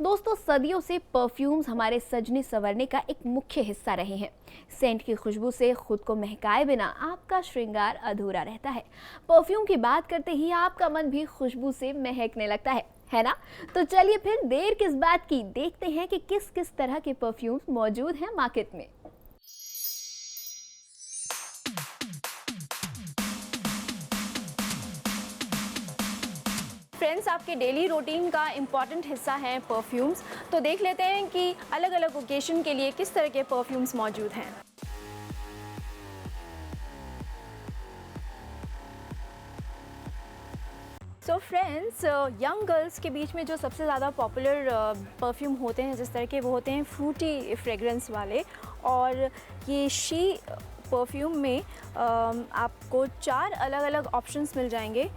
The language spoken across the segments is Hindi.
दोस्तों, सदियों से परफ्यूम्स हमारे सजने संवरने का एक मुख्य हिस्सा रहे हैं। सेंट की खुशबू से खुद को महकाए बिना आपका श्रृंगार अधूरा रहता है। परफ्यूम की बात करते ही आपका मन भी खुशबू से महकने लगता है ना? तो चलिए फिर देर किस बात की, देखते हैं कि किस किस तरह के परफ्यूम्स मौजूद हैं मार्केट में। फ्रेंड्स, आपके डेली रूटीन का इम्पॉर्टेंट हिस्सा है परफ्यूम्स। तो देख लेते हैं कि अलग अलग ओकेशन के लिए किस तरह के परफ्यूम्स मौजूद हैं। सो फ्रेंड्स, यंग गर्ल्स के बीच में जो सबसे ज़्यादा पॉपुलर परफ्यूम होते हैं जिस तरह के, वो होते हैं फ्रूटी फ्रेगरेंस वाले। और ये शी परफ्यूम में आपको 4 अलग अलग ऑप्शंस मिल जाएंगे।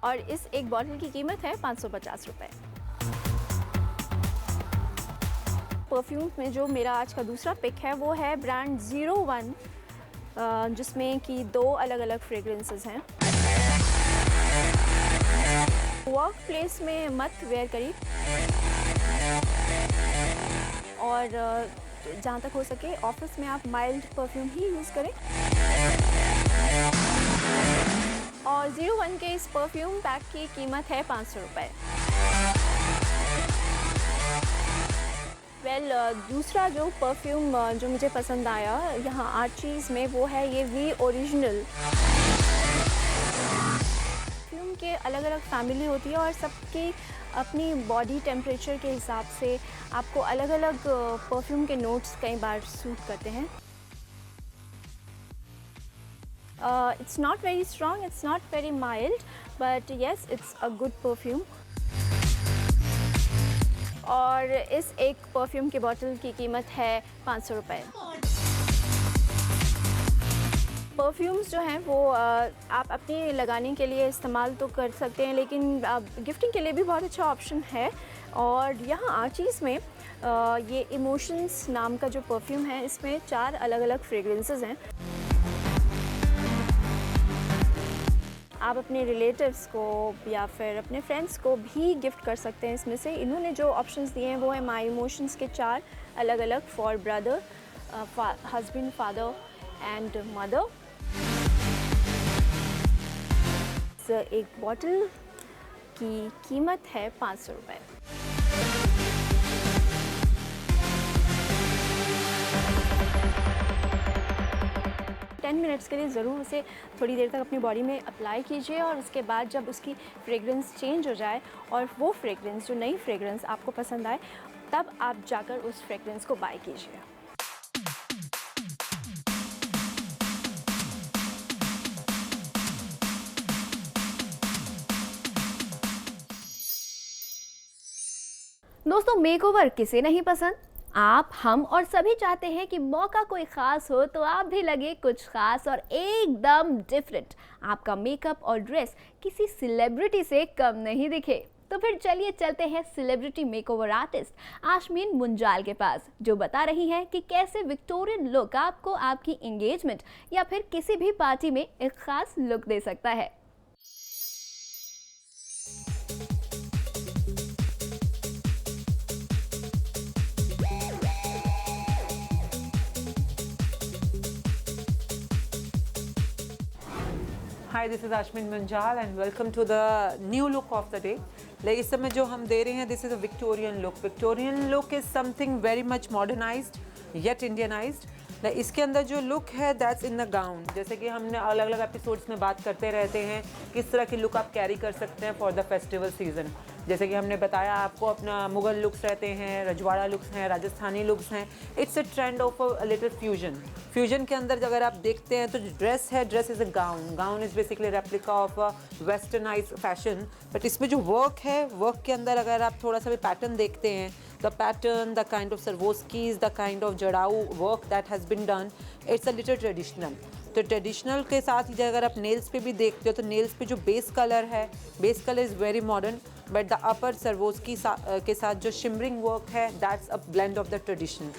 और इस एक बॉटल की कीमत है 550 रुपये। परफ्यूम में जो मेरा आज का दूसरा पिक है वो है ब्रांड 01, जिसमें कि 2 अलग अलग फ्रेग्रेंसेस हैं। वर्क प्लेस में मत वेयर करिए, और जहाँ तक हो सके ऑफिस में आप माइल्ड परफ्यूम ही यूज़ करें। और 01 के इस परफ्यूम पैक की कीमत है 500 रुपये। दूसरा जो परफ्यूम जो मुझे पसंद आया यहाँ आर्चीज़ में, वो है ये वी ओरिजिनल। परफ्यूम के अलग अलग फैमिली होती है और सबकी अपनी बॉडी टेम्परेचर के हिसाब से आपको अलग अलग परफ्यूम के नोट्स कई बार सूट करते हैं। It's not very strong, it's not very mild, but yes, it's a good perfume. और इस एक परफ्यूम की बोतल की कीमत है 500 रुपये। परफ्यूम्स जो हैं वो आप अपने लगाने के लिए इस्तेमाल तो कर सकते हैं, लेकिन गिफ्टिंग के लिए भी बहुत अच्छा ऑप्शन है। और यहाँ आर्चीज़ में ये इमोशंस नाम का जो परफ्यूम है, इसमें 4 अलग अलग फ्रेग्रेंसेस हैं। आप अपने रिलेटिव्स को या फिर अपने फ्रेंड्स को भी गिफ्ट कर सकते हैं इसमें से। इन्होंने जो ऑप्शंस दिए हैं वो है माई इमोशंस के 4 अलग अलग, for brother, husband, father and mother. एक बॉटल की कीमत है 500 रुपये। 10 मिनट्स के लिए ज़रूर उसे थोड़ी देर तक अपनी बॉडी में अप्लाई कीजिए, और उसके बाद जब उसकी फ्रेग्रेंस चेंज हो जाए और वो फ्रेग्रेंस, जो नई फ्रेग्रेंस आपको पसंद आए, तब आप जाकर उस फ्रेग्रेंस को बाय कीजिए। दोस्तों, मेकओवर किसे नहीं पसंद? आप, हम और सभी चाहते हैं कि मौका कोई ख़ास हो तो आप भी लगे कुछ ख़ास और एकदम डिफरेंट। आपका मेकअप और ड्रेस किसी सेलिब्रिटी से कम नहीं दिखे। तो फिर चलिए चलते हैं सेलिब्रिटी मेकओवर आर्टिस्ट आशमीन मुंजाल के पास, जो बता रही हैं कि कैसे विक्टोरियन लुक आपको आपकी एंगेजमेंट या फिर किसी भी पार्टी में एक ख़ास लुक दे सकता है। Hi, this is Aashmeen Munjal and welcome to the new look of the day. Like इस समय जो हम दे रहे हैं, this is a Victorian look. Victorian look is something very much modernized yet Indianized. इसके अंदर जो लुक है दैट्स इन द गाउन। जैसे कि हमने अलग अलग एपिसोड्स में बात करते रहते हैं किस तरह की लुक आप कैरी कर सकते हैं फॉर द फेस्टिवल सीज़न। जैसे कि हमने बताया आपको, अपना मुग़ल लुक्स रहते हैं, रजवाड़ा लुक्स हैं, राजस्थानी लुक्स हैं। It's a trend of a little fusion. Fusion के अंदर अगर आप देखते हैं तो जो ड्रेस है, dress is a gown. Gown is basically replica of a westernize fashion. But इसमें जो वर्क है, वर्क के अंदर अगर आप थोड़ा सा भी पैटर्न देखते हैं, the pattern, the kind of Swarovskis, the kind of जड़ाऊ work that has been done, it's a little traditional। तो ट्रेडिशनल के साथ ही अगर आप नेल्स पे भी देखते हो तो नेल्स पे जो बेस कलर है, base colour is very modern, but the upper Swarovski के साथ जो शिमरिंग वर्क है, that's a blend of the tradition.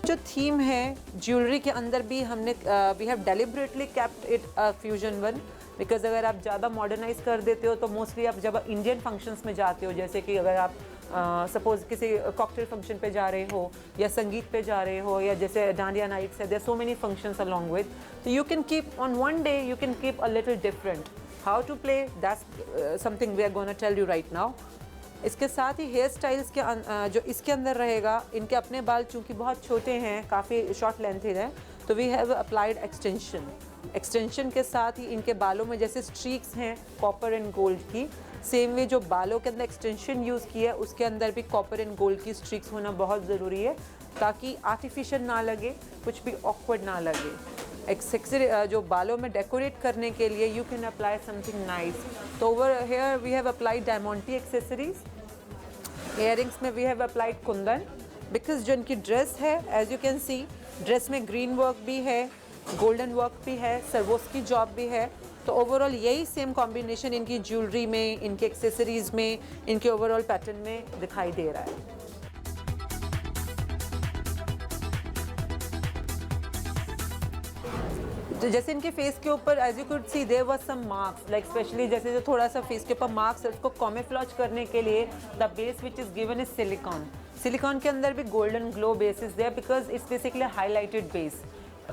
जो थीम है ज्वेलरी के अंदर भी हमने we have deliberately kept it fusion one, because अगर आप ज़्यादा मॉडर्नाइज कर देते हो तो मोस्टली आप जब इंडियन फंक्शंस में जाते हो, जैसे कि अगर आप सपोज किसी कॉकटेल फंक्शन पे जा रहे हो या संगीत पे जा रहे हो या जैसे डांडिया नाइट्स है, there so many functions along with, तो you can keep on one day you can keep a little different how to play, that's something we are gonna tell you right now. इसके साथ ही हेयर स्टाइल्स के जो इसके अंदर रहेगा, इनके अपने बाल चूँकि बहुत छोटे हैं, काफ़ी शॉर्ट लेंथी हैं, तो वी हैव अप्लाइड एक्सटेंशन के साथ ही इनके बालों में जैसे स्ट्रीक्स हैं कॉपर एंड गोल्ड की, सेम वे जो बालों के अंदर एक्सटेंशन यूज़ किया है उसके अंदर भी कॉपर एंड गोल्ड की स्ट्रीक्स होना बहुत ज़रूरी है, ताकि आर्टिफिशियल ना लगे, कुछ भी ऑकवर्ड ना लगे। एक्सेसरी जो बालों में डेकोरेट करने के लिए you can apply something nice. तो over here we have applied diamondy accessories, earrings में we have applied kundan, because जो इनकी ड्रेस है as you can see, dress में ग्रीन वर्क भी है, गोल्डन वर्क भी है, सर्वोस्की जॉब भी है, तो ओवरऑल यही सेम कॉम्बिनेशन इनकी ज्वेलरी में, इनके एक्सेसरीज में, इनके ओवरऑल पैटर्न में दिखाई दे रहा है। तो जैसे इनके फेस के ऊपर as you could see there was some marks, like specially जैसे जो थोड़ा सा फेस के ऊपर मार्क्स है उसको कैमोफ्लेज करने के लिए the base which is given is silicon. Silicon के अंदर भी golden glow base is there because it's basically highlighted base.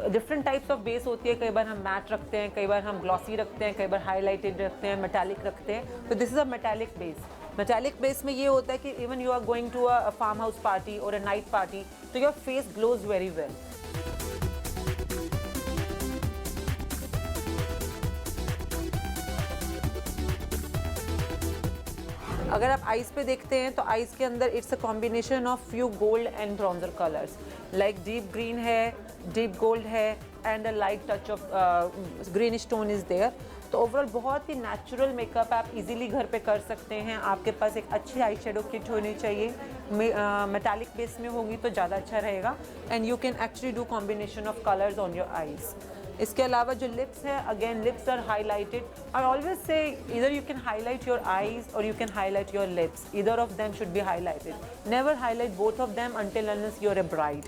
Different types of base होती है, कई बार हम मैट रखते हैं, कई बार हम ग्लॉसी रखते हैं, कई बार हाईलाइटेड रखते हैं, मेटालिक रखते हैं, तो this is a metallic base. Metallic base में ये होता है कि even you are going to a farm house party और अ नाइट पार्टी, तो your face glows very well. अगर आप आइज़ पे देखते हैं तो आइज़ के अंदर it's a combination of few gold and bronzer colours, like deep green है, डीप गोल्ड है and a light touch of green stone is there. तो ओवरऑल बहुत ही नेचुरल मेकअप आप इजीली घर पे कर सकते हैं। आपके पास एक अच्छी आई शेडो किट होनी चाहिए, मेटालिक बेस में होगी तो ज़्यादा अच्छा रहेगा, and you can actually do combination of colours on your eyes. इसके अलावा जो लिप्स है, again lips are highlighted. I always say either you can highlight your eyes or you can highlight your lips, either of them should be highlighted, never highlight both of them until unless you are a bride.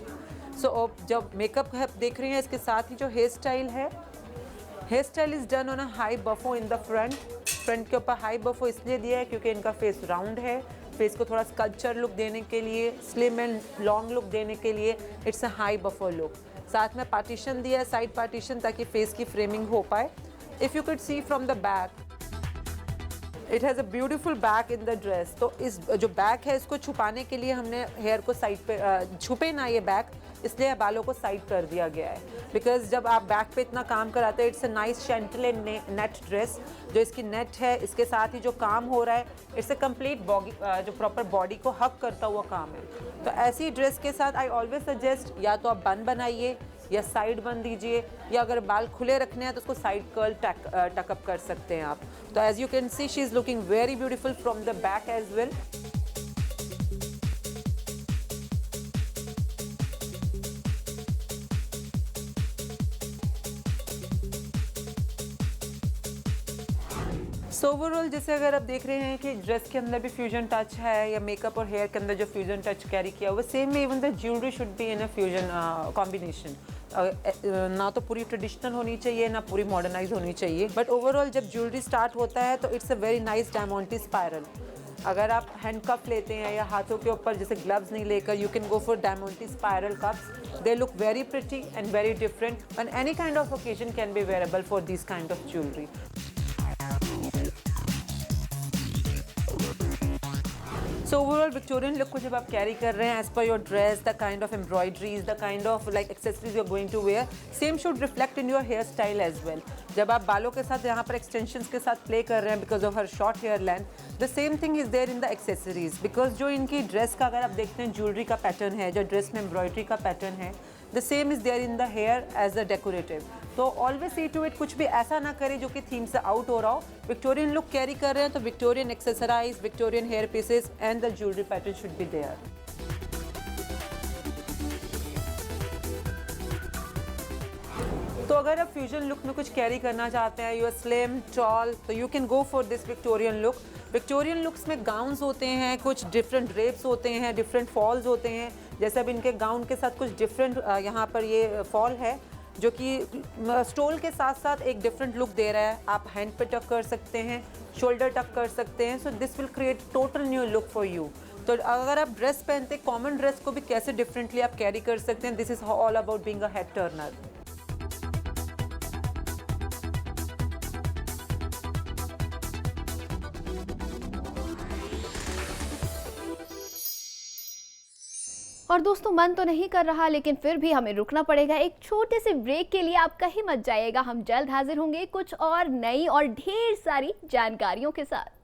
So जब मेकअप देख रहे हैं, इसके साथ ही जो हेयर स्टाइल है, hair style is done on a high बफो in the front के ऊपर हाई बफो इसलिए दिया है क्योंकि इनका फेस राउंड है, फेस को थोड़ा स्कल्पचर लुक देने के लिए, स्लिम एंड लॉन्ग लुक देने के लिए इट्स अ हाई बफो लुक। साथ में पार्टीशन दिया है, साइड पार्टीशन, ताकि फेस की फ्रेमिंग हो पाए। If you could C from the back, it has a beautiful back in the dress. तो इस जो बैक है इसको छुपाने के लिए हमने हेयर को साइड पे छुपे ना ये बैक, इसलिए बालों को साइड कर दिया गया है, बिकॉज जब आप बैक पे इतना काम कराते हैं, it's a nice chantilly net dress. जो इसकी नेट है, इसके साथ ही जो काम हो रहा है, इट्स अ कंप्लीट बॉडी, जो प्रॉपर बॉडी को हक करता हुआ काम है। तो ऐसी ड्रेस के साथ आई ऑलवेज सजेस्ट या तो आप बन बनाइए या साइड बन दीजिए, या अगर बाल खुले रखने हैं तो उसको साइड कर्ल टकअप कर सकते हैं आप। तो as you can see she is looking very beautiful from the back as well. So overall जैसे अगर आप देख रहे हैं कि ड्रेस के अंदर भी फ्यूजन टच है, या मेकअप और हेयर के अंदर जो फ्यूजन टच कैरी किया हुआ, सेम में even the jewellery should be in a fusion combination. ना तो पूरी ट्रेडिशनल होनी चाहिए, ना पूरी मॉडर्नाइज होनी चाहिए, बट ओवरऑल जब ज्वेलरी स्टार्ट होता है तो it's a very nice diamondy spiral. अगर आप हैंड कप लेते हैं या हाथों के ऊपर जैसे ग्लव्स नहीं लेकर, you can go for diamondy spiral cuffs, they look very pretty and very different, and any kind of occasion can be wearable for this kind of jewellery. So overall Victorian look को जब आप कैरी कर रहे हैं, as per your dress, the kind of embroideries, the kind of like accessories you are going to wear, same should reflect in your hair style as well. जब आप बालों के साथ यहाँ पर एक्सटेंशंस के साथ प्ले कर रहे हैं because of her short hair length, the same thing is there in the accessories, because जो इनकी ड्रेस का अगर आप देखते हैं ज्वेलरी का पैटर्न है, जो ड्रेस में एम्ब्रॉयडरी का पैटर्न है, the same is there in the hair as a decorative. तो ऑलवेज सी टू इट, कुछ भी ऐसा ना करें जो कि थीम से आउट हो रहा हो। विक्टोरियन लुक कैरी कर रहे हैं तो Victorian accessorise, Victorian hair pieces and the jewellery pattern should be there. तो अगर आप फ्यूजन लुक में कुछ कैरी करना चाहते हैं, यू आर स्लिम टॉल, तो you can go for this Victorian look. Victorian looks में गाउन्स होते हैं, कुछ डिफरेंट ड्रेप्स होते हैं, डिफरेंट फॉल्स होते हैं, जैसे अब इनके गाउन के साथ कुछ डिफरेंट यहाँ पर ये फॉल है जो कि स्टोल के साथ साथ एक डिफरेंट लुक दे रहा है। आप हैंड पे टक कर सकते हैं, शोल्डर टक कर सकते हैं। So this will create total new look for you. तो अगर आप ड्रेस पहनते हैं, कॉमन ड्रेस को भी कैसे डिफरेंटली आप कैरी कर सकते हैं, this is all about being a head Turner. और दोस्तों मन तो नहीं कर रहा, लेकिन फिर भी हमें रुकना पड़ेगा एक छोटे से ब्रेक के लिए। आप कहीं मत जाइएगा, हम जल्द हाजिर होंगे कुछ और नई और ढेर सारी जानकारियों के साथ।